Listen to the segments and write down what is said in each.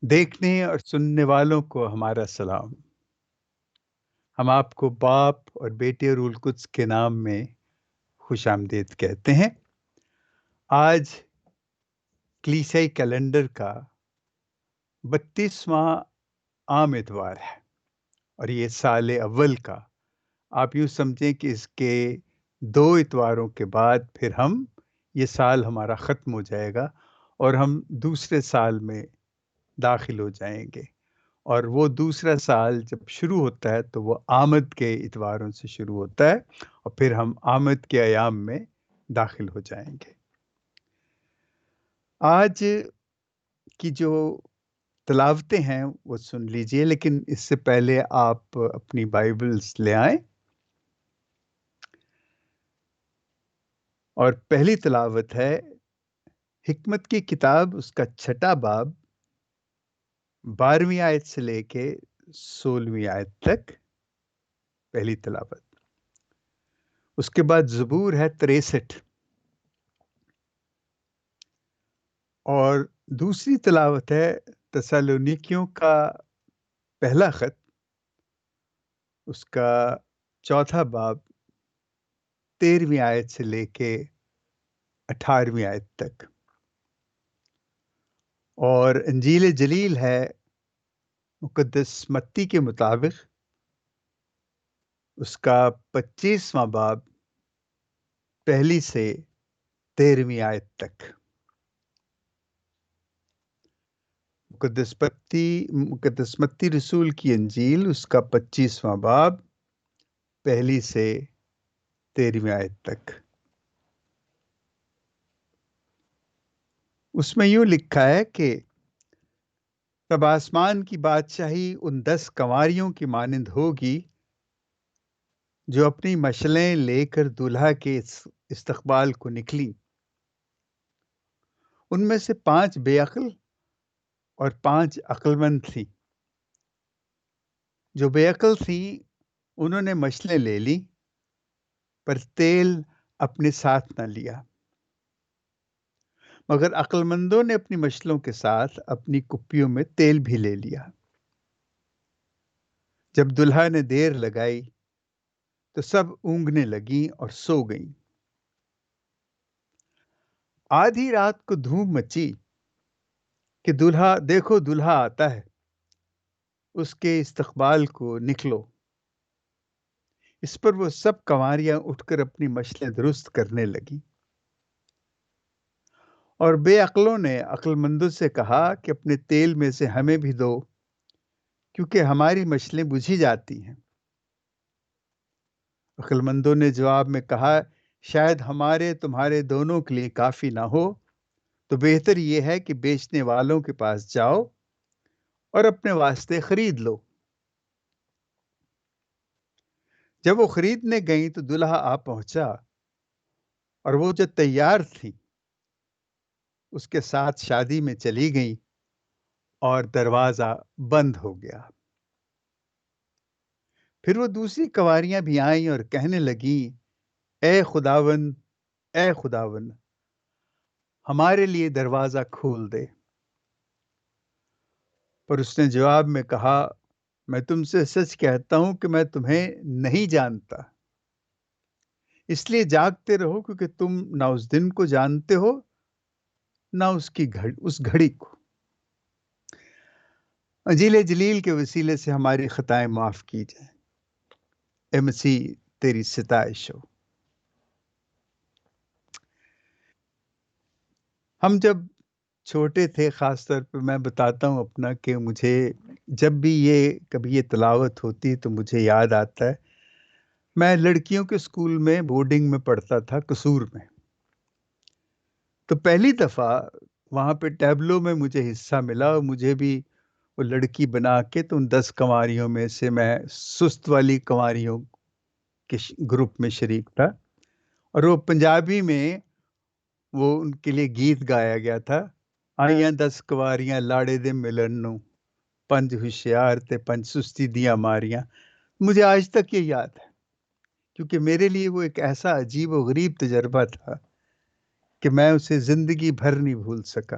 دیکھنے اور سننے والوں کو ہمارا سلام۔ ہم آپ کو باپ اور بیٹے روح القدس کے نام میں خوش آمدید کہتے ہیں۔ آج کلیسائی کیلنڈر کا 32واں عام اتوار ہے اور یہ سال اول کا، آپ یوں سمجھیں کہ اس کے 2 اتواروں کے بعد پھر یہ سال ہمارا ختم ہو جائے گا اور ہم دوسرے سال میں داخل ہو جائیں گے۔ اور وہ دوسرا سال جب شروع ہوتا ہے تو وہ آمد کے اتواروں سے شروع ہوتا ہے اور پھر ہم آمد کے ایام میں داخل ہو جائیں گے۔ آج کی جو تلاوتیں ہیں وہ سن لیجئے، لیکن اس سے پہلے آپ اپنی بائبلز لے آئیں اور پہلی تلاوت ہے حکمت کی کتاب، اس کا 6واں باب 12ویں آیت سے لے کے 16ویں آیت تک پہلی تلاوت۔ اس کے بعد زبور ہے 63 اور دوسری تلاوت ہے تسالونیکیوں کا پہلا خط، اس کا 4واں باب 13ویں آیت سے لے کے 18ویں آیت تک، اور انجیل جلیل ہے مقدس متی کے مطابق اس کا 25واں باب پہلی سے 13ویں آیت تک۔ مقدس متی رسول کی انجیل، اس کا 25واں باب پہلی سے 13ویں آیت تک۔ اس میں یوں لکھا ہے کہ تب آسمان کی بادشاہی ان 10 کنواریوں کی مانند ہوگی جو اپنی مشلیں لے کر دولہا کے استقبال کو نکلی۔ ان میں سے 5 بے عقل اور 5 عقل مند تھیں۔ جو بے عقل تھیں انہوں نے مشلیں لے لی پر تیل اپنے ساتھ نہ لیا، مگر عقل مندوں نے اپنی مشلوں کے ساتھ اپنی کپیوں میں تیل بھی لے لیا۔ جب دلہا نے دیر لگائی تو سب اونگنے لگیں اور سو گئیں۔ آدھی رات کو دھوم مچی کہ دیکھو دلہا آتا ہے، اس کے استقبال کو نکلو۔ اس پر وہ سب کنواریاں اٹھ کر اپنی مشلیں درست کرنے لگی، اور بے عقلوں نے عقل مندوں سے کہا کہ اپنے تیل میں سے ہمیں بھی دو، کیونکہ ہماری مشلیں بجھی جاتی ہیں۔ عقل مندوں نے جواب میں کہا، شاید ہمارے تمہارے دونوں کے لیے کافی نہ ہو، تو بہتر یہ ہے کہ بیچنے والوں کے پاس جاؤ اور اپنے واسطے خرید لو۔ جب وہ خریدنے گئیں تو دلہا آ پہنچا، اور وہ جو تیار تھی اس کے ساتھ شادی میں چلی گئیں اور دروازہ بند ہو گیا۔ پھر وہ دوسری کنواریاں بھی آئیں اور کہنے لگیں، اے خداوند، اے خداوند، ہمارے لیے دروازہ کھول دے۔ پر اس نے جواب میں کہا، میں تم سے سچ کہتا ہوں کہ میں تمہیں نہیں جانتا۔ اس لیے جاگتے رہو، کیونکہ تم نہ اس دن کو جانتے ہو نہ اس گھڑی کو۔ انجیل جلیل کے وسیلے سے ہماری خطائیں معاف کی جائیں۔ اے مسیح تیری ستائش ہو۔ ہم جب چھوٹے تھے، خاص طور پہ میں بتاتا ہوں اپنا، کہ مجھے جب بھی کبھی یہ تلاوت ہوتی تو مجھے یاد آتا ہے، میں لڑکیوں کے اسکول میں بورڈنگ میں پڑھتا تھا، قصور میں۔ تو پہلی دفعہ وہاں پہ ٹیبلو میں مجھے حصہ ملا اور مجھے بھی وہ لڑکی بنا کے، تو ان 10 کنواریوں میں سے میں سست والی کنواریوں کے گروپ میں شریک تھا، اور وہ پنجابی میں وہ ان کے لیے گیت گایا گیا تھا، آئیاں 10 کنواریاں لاڑے دے ملن نوں، 5 ہوشیار تے 5 سستی دیاں ماریاں۔ مجھے آج تک یہ یاد ہے، کیونکہ میرے لیے وہ ایک ایسا عجیب و غریب تجربہ تھا کہ میں اسے زندگی بھر نہیں بھول سکا۔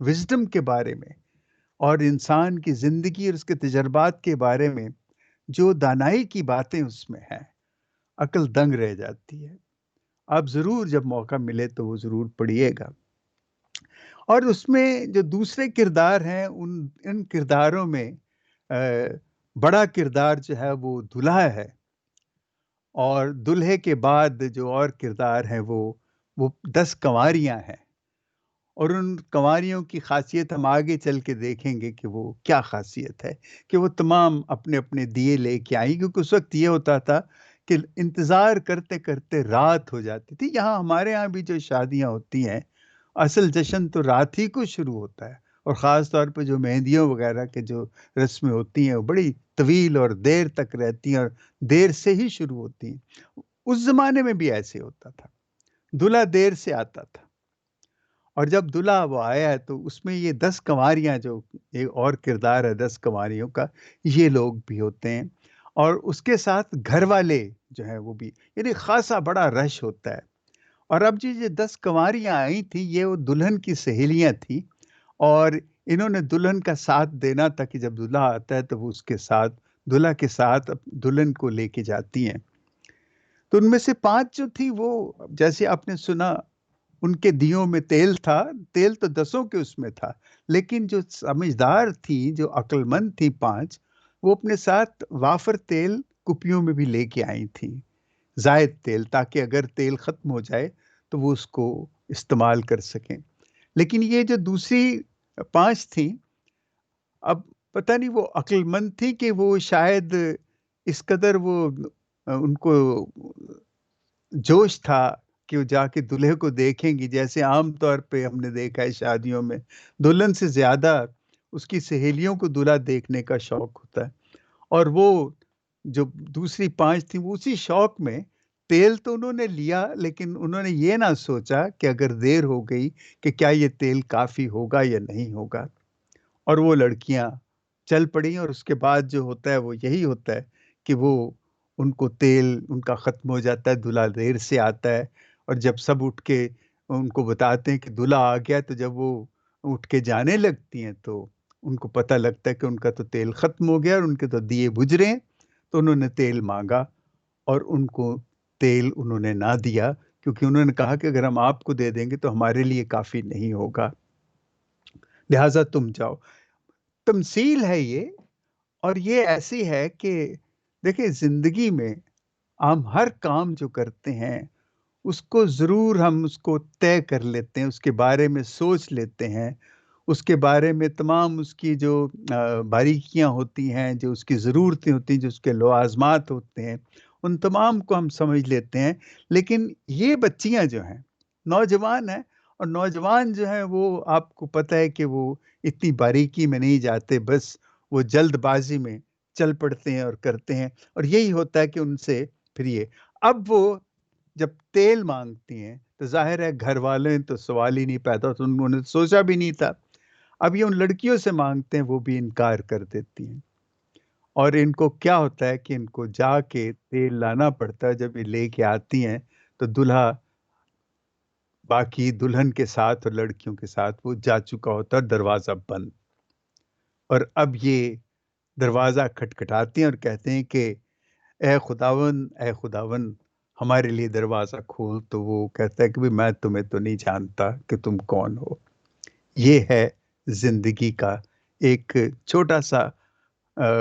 وزڈم کے بارے میں اور انسان کی زندگی اور اس کے تجربات کے بارے میں جو دانائی کی باتیں اس میں ہیں، عقل دنگ رہ جاتی ہے۔ آپ ضرور جب موقع ملے تو وہ ضرور پڑھیے گا۔ اور اس میں جو دوسرے کردار ہیں ان کرداروں میں بڑا کردار جو ہے وہ دلہا ہے، اور دلہے کے بعد جو اور کردار ہیں وہ 10 کنواریاں ہیں، اور ان کنواریوں کی خاصیت ہم آگے چل کے دیکھیں گے کہ وہ کیا خاصیت ہے، کہ وہ تمام اپنے اپنے دیے لے کے آئیں، کیونکہ اس وقت یہ ہوتا تھا کہ انتظار کرتے کرتے رات ہو جاتی تھی۔ یہاں ہمارے ہاں بھی جو شادیاں ہوتی ہیں، اصل جشن تو رات ہی کو شروع ہوتا ہے، اور خاص طور پہ جو مہندیوں وغیرہ کے جو رسمیں ہوتی ہیں وہ بڑی طویل اور دیر تک رہتی ہیں، اور دیر سے ہی شروع ہوتی ہیں۔ اس زمانے میں بھی ایسے ہوتا تھا، دلہا دیر سے آتا تھا، اور جب دلہا وہ آیا ہے تو اس میں یہ 10 کنواریاں جو ایک اور کردار ہے 10 کنواریوں کا، یہ لوگ بھی ہوتے ہیں، اور اس کے ساتھ گھر والے جو ہیں وہ بھی، یعنی خاصا بڑا رش ہوتا ہے۔ اور اب جو یہ 10 کنواریاں آئی تھیں، یہ وہ دلہن کی سہیلیاں تھیں، اور انہوں نے دلہن کا ساتھ دینا تھا کہ جب دلہا آتا ہے تو وہ اس کے ساتھ، دلہا کے ساتھ دلہن کو لے کے جاتی ہیں۔ تو ان میں سے 5 جو تھی وہ، جیسے آپ نے سنا، ان کے دیوں میں تیل تھا، تیل تو 10 کے اس میں تھا، لیکن جو سمجھدار تھی، جو عقل مند تھی 5، وہ اپنے ساتھ وافر تیل کپیوں میں بھی لے کے آئی تھی، زائد تیل، تاکہ اگر تیل ختم ہو جائے تو وہ اس کو استعمال کر سکیں۔ لیکن یہ جو دوسری 5 تھیں، اب پتہ نہیں وہ عقل مند تھی کہ وہ شاید اس قدر وہ ان کو جوش تھا کہ وہ جا کے دلہے کو دیکھیں گی، جیسے عام طور پہ ہم نے دیکھا ہے شادیوں میں دلہن سے زیادہ اس کی سہیلیوں کو دلہا دیکھنے کا شوق ہوتا ہے، اور وہ جو دوسری 5 تھیں وہ اسی شوق میں تیل تو انہوں نے لیا، لیکن انہوں نے یہ نہ سوچا کہ اگر دیر ہو گئی کہ کیا یہ تیل کافی ہوگا یا نہیں ہوگا، اور وہ لڑکیاں چل پڑیں، اور اس کے بعد جو ہوتا ہے وہ یہی ہوتا ہے کہ وہ ان کو تیل ان کا ختم ہو جاتا ہے، دلہا دیر سے آتا ہے، اور جب سب اٹھ کے ان کو بتاتے ہیں کہ دلہا آ گیا، تو جب وہ اٹھ کے جانے لگتی ہیں تو ان کو پتہ لگتا ہے کہ ان کا تو تیل ختم ہو گیا اور ان کے تو دیے بجھ رہے ہیں۔ تو انہوں نے تیل مانگا، اور ان کو تیل انہوں نے نہ دیا، کیونکہ انہوں نے کہا کہ اگر ہم آپ کو دے دیں گے تو ہمارے لیے کافی نہیں ہوگا، لہٰذا تم جاؤ۔ تمثیل ہے یہ، اور یہ ایسی ہے کہ دیکھیں زندگی میں ہم ہر کام جو کرتے ہیں اس کو ضرور ہم اس کو طے کر لیتے ہیں، اس کے بارے میں سوچ لیتے ہیں، اس کے بارے میں تمام اس کی جو باریکیاں ہوتی ہیں، جو اس کی ضرورتیں ہوتی ہیں، جو اس کے لوازمات ہوتے ہیں، ان تمام کو ہم سمجھ لیتے ہیں۔ لیکن یہ بچیاں جو ہیں، نوجوان ہیں، اور نوجوان جو ہیں وہ آپ کو پتہ ہے کہ وہ اتنی باریکی میں نہیں جاتے، بس وہ جلد بازی میں چل پڑتے ہیں اور کرتے ہیں، اور یہی ہوتا ہے کہ ان سے پھر یہ اب وہ جب تیل مانگتی ہیں تو ظاہر ہے گھر والے تو سوال ہی نہیں پیدا، تو انہوں نے سوچا بھی نہیں تھا۔ اب یہ ان لڑکیوں سے مانگتے ہیں، وہ بھی انکار کر دیتی ہیں، اور ان کو کیا ہوتا ہے کہ ان کو جا کے تیل لانا پڑتا ہے۔ جب یہ لے کے آتی ہیں تو دلہا باقی دلہن کے ساتھ اور لڑکیوں کے ساتھ وہ جا چکا ہوتا ہے، دروازہ بند، اور اب یہ دروازہ کھٹکھٹاتے ہیں اور کہتے ہیں کہ اے خداون، اے خداون، ہمارے لیے دروازہ کھول۔ تو وہ کہتا ہے کہ بھی میں تمہیں تو نہیں جانتا کہ تم کون ہو۔ یہ ہے زندگی کا ایک چھوٹا سا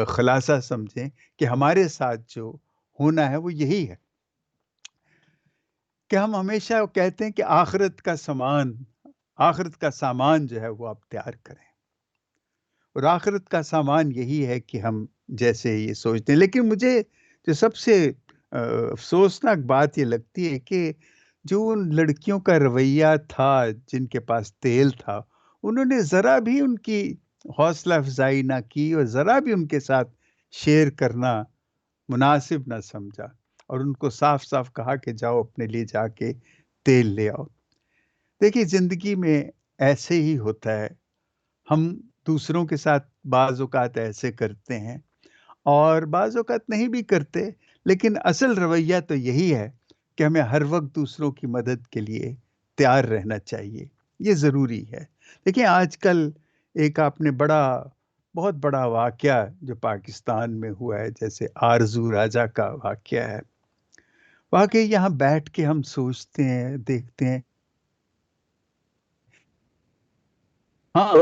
خلاصہ سمجھیں کہ ہمارے ساتھ جو ہونا ہے وہ یہی ہے کہ ہم ہمیشہ کہتے ہیں کہ آخرت کا سامان جو ہے وہ آپ تیار کریں، اور آخرت کا سامان یہی ہے کہ ہم جیسے یہ سوچتے ہیں۔ لیکن مجھے جو سب سے افسوسناک بات یہ لگتی ہے کہ جو ان لڑکیوں کا رویہ تھا جن کے پاس تیل تھا، انہوں نے ذرا بھی ان کی حوصلہ افزائی نہ کی، اور ذرا بھی ان کے ساتھ شیئر کرنا مناسب نہ سمجھا، اور ان کو صاف صاف کہا کہ جاؤ اپنے لیے جا کے تیل لے آؤ۔ دیکھیے زندگی میں ایسے ہی ہوتا ہے، ہم دوسروں کے ساتھ بعض اوقات ایسے کرتے ہیں اور بعض اوقات نہیں بھی کرتے، لیکن اصل رویہ تو یہی ہے کہ ہمیں ہر وقت دوسروں کی مدد کے لیے تیار رہنا چاہیے۔ یہ ضروری ہے۔ دیکھیں آج کل ایک آپ نے بہت بڑا واقعہ جو پاکستان میں ہوا ہے، جیسے آرزو راجہ کا واقعہ ہے، واقعی یہاں بیٹھ کے ہم سوچتے ہیں، دیکھتے ہیں۔ ہاں،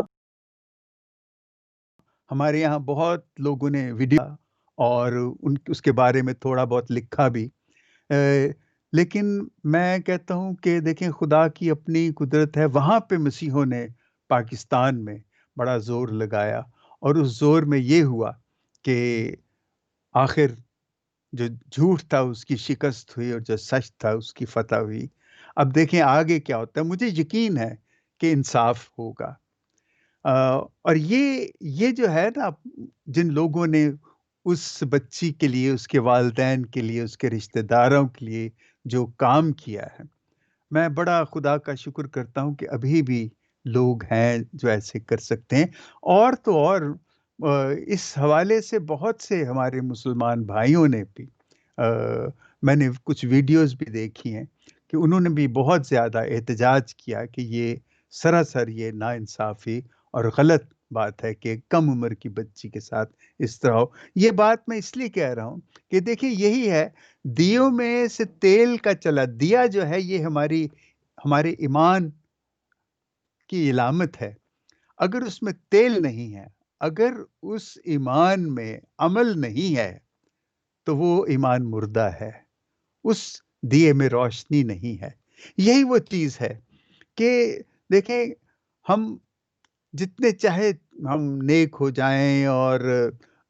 ہمارے یہاں بہت لوگوں نے ویڈیو اور اس کے بارے میں تھوڑا بہت لکھا بھی۔ لیکن میں کہتا ہوں کہ دیکھیں خدا کی اپنی قدرت ہے، وہاں پہ مسیحوں نے پاکستان میں بڑا زور لگایا، اور اس زور میں یہ ہوا کہ آخر جو جھوٹ تھا اس کی شکست ہوئی، اور جو سچ تھا اس کی فتح ہوئی۔ اب دیکھیں آگے کیا ہوتا ہے، مجھے یقین ہے کہ انصاف ہوگا۔ آ، اور یہ جو ہے نا، جن لوگوں نے اس بچی کے لیے، اس کے والدین کے لیے، اس کے رشتہ داروں کے لیے جو کام کیا ہے، میں بڑا خدا کا شکر کرتا ہوں کہ ابھی بھی لوگ ہیں جو ایسے کر سکتے ہیں۔ اور تو اور اس حوالے سے بہت سے ہمارے مسلمان بھائیوں نے بھی، آ، میں نے کچھ ویڈیوز بھی دیکھی ہیں کہ انہوں نے بھی بہت زیادہ احتجاج کیا کہ یہ سراسر یہ ناانصافی اور غلط بات ہے کہ کم عمر کی بچی کے ساتھ اس طرح ہو۔ یہ بات میں اس لیے کہہ رہا ہوں کہ دیکھیں یہی ہے، دیوں میں سے تیل کا چلا دیا جو ہے، یہ ہمارے ایمان کی علامت ہے۔ اگر اس میں تیل نہیں ہے، اگر اس ایمان میں عمل نہیں ہے، تو وہ ایمان مردہ ہے، اس دیے میں روشنی نہیں ہے۔ یہی وہ چیز ہے کہ دیکھیں، ہم جتنے چاہے ہم نیک ہو جائیں اور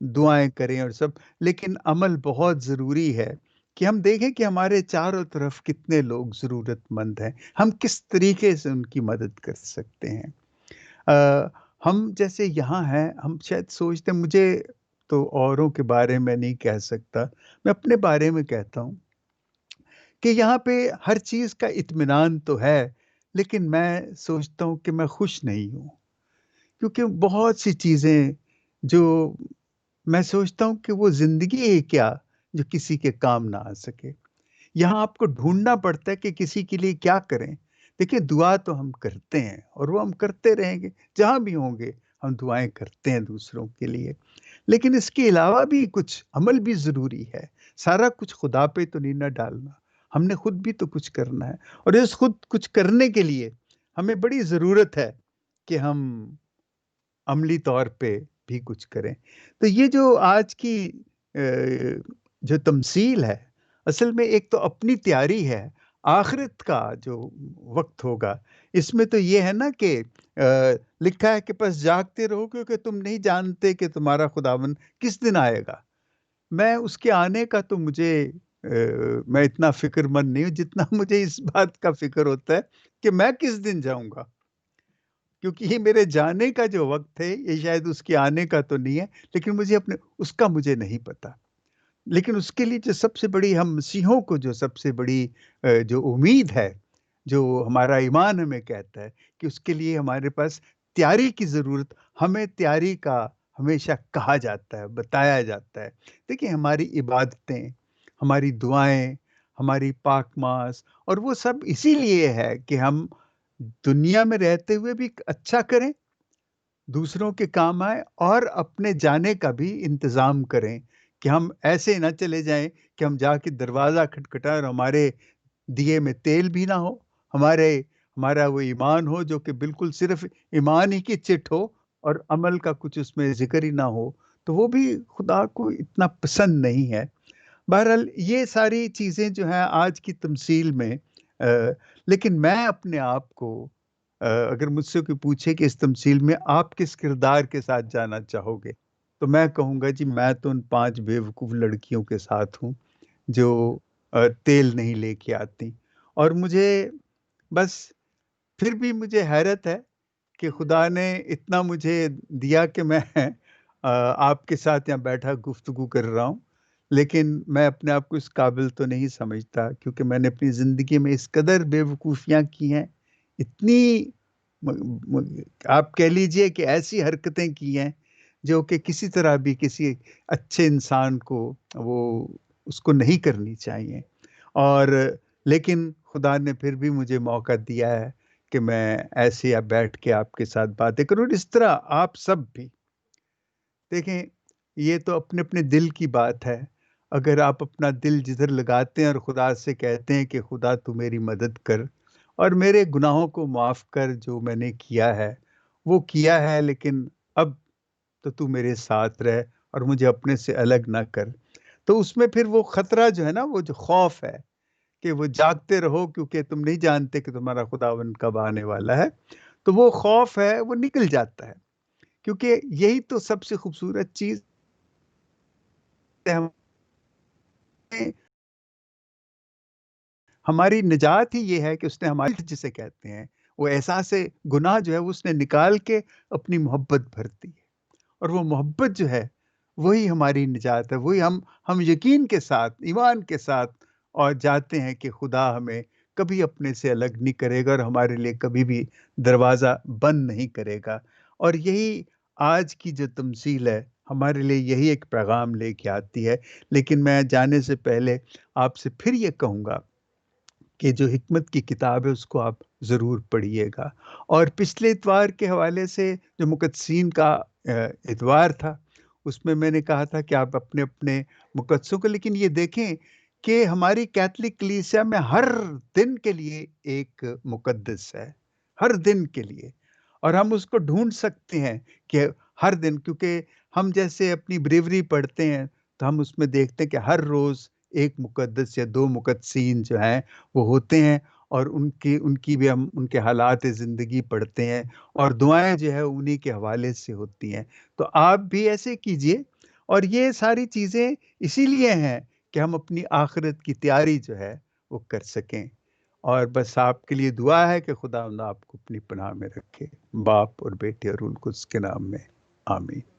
دعائیں کریں اور سب، لیکن عمل بہت ضروری ہے کہ ہم دیکھیں کہ ہمارے چاروں طرف کتنے لوگ ضرورت مند ہیں، ہم کس طریقے سے ان کی مدد کر سکتے ہیں۔ ہم جیسے یہاں ہیں، ہم شاید سوچتے ہیں، مجھے تو اوروں کے بارے میں نہیں کہہ سکتا، میں اپنے بارے میں کہتا ہوں کہ یہاں پہ ہر چیز کا اطمینان تو ہے، لیکن میں سوچتا ہوں کہ میں خوش نہیں ہوں، کیونکہ بہت سی چیزیں جو میں سوچتا ہوں کہ وہ زندگی ہے کیا جو کسی کے کام نہ آ سکے۔ یہاں آپ کو ڈھونڈنا پڑتا ہے کہ کسی کے لیے کیا کریں۔ دیکھیں دعا تو ہم کرتے ہیں، اور وہ ہم کرتے رہیں گے جہاں بھی ہوں گے، ہم دعائیں کرتے ہیں دوسروں کے لیے، لیکن اس کے علاوہ بھی کچھ عمل بھی ضروری ہے۔ سارا کچھ خدا پہ تو نہیں نہ ڈالنا، ہم نے خود بھی تو کچھ کرنا ہے، اور اس خود کچھ کرنے کے لیے ہمیں بڑی ضرورت ہے کہ ہم عملی طور پہ بھی کچھ کریں۔ تو یہ جو آج کی آ، جو تمثیل ہے، اصل میں ایک تو اپنی تیاری ہے، آخرت کا جو وقت ہوگا، اس میں تو یہ ہے نا کہ آ، لکھا ہے کہ پس جاگتے رہو، کیونکہ تم نہیں جانتے کہ تمہارا خداوند کس دن آئے گا۔ میں اس کے آنے کا تو میں اتنا فکر مند نہیں ہوں جتنا مجھے اس بات کا فکر ہوتا ہے کہ میں کس دن جاؤں گا، کیونکہ یہ میرے جانے کا جو وقت ہے، یہ شاید اس کے آنے کا تو نہیں ہے، لیکن اس کا مجھے نہیں پتا۔ لیکن اس کے لیے جو سب سے بڑی، ہم مسیحوں کو جو سب سے بڑی جو امید ہے، جو ہمارا ایمان ہمیں کہتا ہے کہ اس کے لیے ہمارے پاس تیاری کی ضرورت، ہمیں تیاری کا ہمیشہ کہا جاتا ہے، بتایا جاتا ہے۔ دیکھیں ہماری عبادتیں، ہماری دعائیں، ہماری پاک ماس، اور وہ سب اسی لیے ہے کہ ہم دنیا میں رہتے ہوئے بھی اچھا کریں، دوسروں کے کام آئے، اور اپنے جانے کا بھی انتظام کریں، کہ ہم ایسے نہ چلے جائیں کہ ہم جا کے دروازہ کھٹکھٹائیں اور ہمارے دیے میں تیل بھی نہ ہو، ہمارا وہ ایمان ہو جو کہ بالکل صرف ایمان ہی کی چٹ ہو، اور عمل کا کچھ اس میں ذکر ہی نہ ہو، تو وہ بھی خدا کو اتنا پسند نہیں ہے۔ بہرحال یہ ساری چیزیں جو ہیں آج کی تمثیل میں، آ، لیکن میں اپنے آپ کو، اگر مجھ سے کوئی پوچھے کہ اس تمثیل میں آپ کس کردار کے ساتھ جانا چاہو گے، تو میں کہوں گا جی میں تو ان 5 بے وقوف لڑکیوں کے ساتھ ہوں جو تیل نہیں لے کے آتی، اور مجھے بس پھر بھی مجھے حیرت ہے کہ خدا نے اتنا مجھے دیا کہ میں آپ کے ساتھ یہاں بیٹھا گفتگو کر رہا ہوں، لیکن میں اپنے آپ کو اس قابل تو نہیں سمجھتا، کیونکہ میں نے اپنی زندگی میں اس قدر بے وقوفیاں کی ہیں، اتنی آپ کہہ لیجئے کہ ایسی حرکتیں کی ہیں جو کہ کسی طرح بھی کسی اچھے انسان کو وہ اس کو نہیں کرنی چاہیے، اور لیکن خدا نے پھر بھی مجھے موقع دیا ہے کہ میں ایسے یا بیٹھ کے آپ کے ساتھ باتیں کروں، اور اس طرح آپ سب بھی دیکھیں، یہ تو اپنے اپنے دل کی بات ہے۔ اگر آپ اپنا دل جدھر لگاتے ہیں اور خدا سے کہتے ہیں کہ خدا تو میری مدد کر اور میرے گناہوں کو معاف کر، جو میں نے کیا ہے وہ کیا ہے، لیکن اب تو میرے ساتھ رہ اور مجھے اپنے سے الگ نہ کر، تو اس میں پھر وہ خطرہ جو ہے نا، وہ جو خوف ہے کہ وہ جاگتے رہو کیونکہ تم نہیں جانتے کہ تمہارا خداوند کب آنے والا ہے، تو وہ خوف ہے وہ نکل جاتا ہے، کیونکہ یہی تو سب سے خوبصورت چیز ہے ہماری نجات ہی یہ ہے کہ اس نے ہماری جسے کہتے ہیں وہ احساس گناہ جو ہے وہ اس نے نکال کے اپنی محبت بھرتی ہے، اور وہ محبت جو ہے وہی ہماری نجات ہے، وہی ہم یقین کے ساتھ، ایمان کے ساتھ اور جاتے ہیں کہ خدا ہمیں کبھی اپنے سے الگ نہیں کرے گا اور ہمارے لیے کبھی بھی دروازہ بند نہیں کرے گا۔ اور یہی آج کی جو تمثیل ہے ہمارے لیے یہی ایک پیغام لے کے آتی ہے۔ لیکن میں جانے سے پہلے آپ سے پھر یہ کہوں گا کہ جو حکمت کی کتاب ہے اس کو آپ ضرور پڑھیے گا، اور پچھلے اتوار کے حوالے سے جو مقدسین کا اتوار تھا، اس میں نے کہا تھا کہ آپ اپنے اپنے مقدسوں کو، لیکن یہ دیکھیں کہ ہماری کیتھولک کلیسیا میں ہر دن کے لیے ایک مقدس ہے، ہر دن کے لیے، اور ہم اس کو ڈھونڈ سکتے ہیں کہ ہر دن، کیونکہ ہم جیسے اپنی بریوری پڑھتے ہیں تو ہم اس میں دیکھتے ہیں کہ ہر روز ایک مقدس یا دو مقدسین جو ہیں وہ ہوتے ہیں، اور ان کی بھی ہم ان کے حالات زندگی پڑھتے ہیں، اور دعائیں جو ہے انہی کے حوالے سے ہوتی ہیں۔ تو آپ بھی ایسے کیجئے، اور یہ ساری چیزیں اسی لیے ہیں کہ ہم اپنی آخرت کی تیاری جو ہے وہ کر سکیں، اور بس آپ کے لیے دعا ہے کہ خدا آپ کو اپنی پناہ میں رکھے، باپ اور بیٹے اور روح القدس کے نام میں، آمین۔